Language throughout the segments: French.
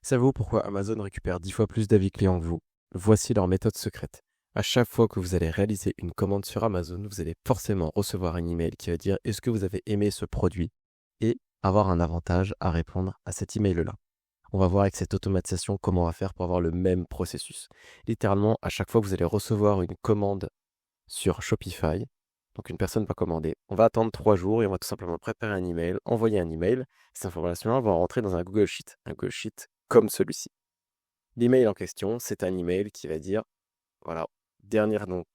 Savez-vous pourquoi Amazon récupère 10 fois plus d'avis clients que vous? Voici leur méthode secrète. À chaque fois que vous allez réaliser une commande sur Amazon, vous allez forcément recevoir un email qui va dire est-ce que vous avez aimé ce produit et avoir un avantage à répondre à cet email-là. On va voir avec cette automatisation comment on va faire pour avoir le même processus. Littéralement, à chaque fois que vous allez recevoir une commande sur Shopify, donc une personne va commander, on va attendre 3 jours et on va tout simplement préparer un email, envoyer un email. Ces informations-là vont rentrer dans un Google Sheet comme celui-ci. L'email en question, c'est un email qui va dire, voilà, donc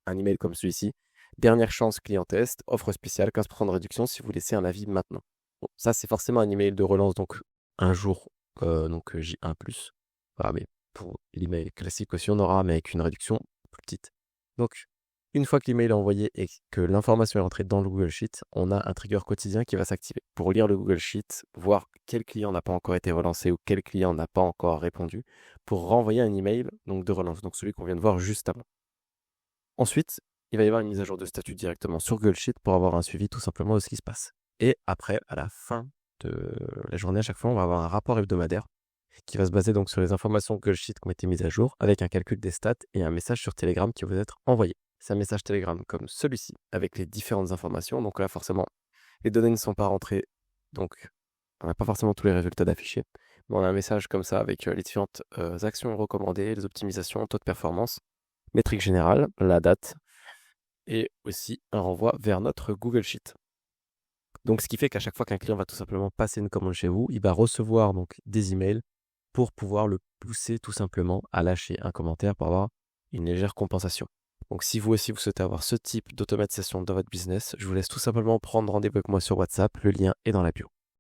un email comme celui-ci, dernière chance client test, offre spéciale, 15% de réduction si vous laissez un avis maintenant. Bon, ça, c'est forcément un email de relance, donc un jour, J1+. Voilà, mais pour l'email classique aussi, on aura, mais avec une réduction plus petite. Donc, une fois que l'email est envoyé et que l'information est rentrée dans le Google Sheet, on a un trigger quotidien qui va s'activer pour lire le Google Sheet, voir quel client n'a pas encore été relancé ou quel client n'a pas encore répondu, pour renvoyer un email donc de relance, donc celui qu'on vient de voir juste avant. Ensuite, il va y avoir une mise à jour de statut directement sur Google Sheet pour avoir un suivi tout simplement de ce qui se passe. Et après, à la fin de la journée, à chaque fois, on va avoir un rapport hebdomadaire qui va se baser donc sur les informations Google Sheet qui ont été mises à jour, avec un calcul des stats et un message sur Telegram qui va vous être envoyé. C'est un message Telegram comme celui-ci, avec les différentes informations. Donc là, forcément, les données ne sont pas rentrées, donc on n'a pas forcément tous les résultats d'affichés. Mais on a un message comme ça avec les différentes actions recommandées, les optimisations, taux de performance, métrique générale, la date, et aussi un renvoi vers notre Google Sheet. Donc ce qui fait qu'à chaque fois qu'un client va tout simplement passer une commande chez vous, il va recevoir donc des emails pour pouvoir le pousser tout simplement à lâcher un commentaire pour avoir une légère compensation. Donc si vous aussi vous souhaitez avoir ce type d'automatisation dans votre business, je vous laisse tout simplement prendre rendez-vous avec moi sur WhatsApp, le lien est dans la bio.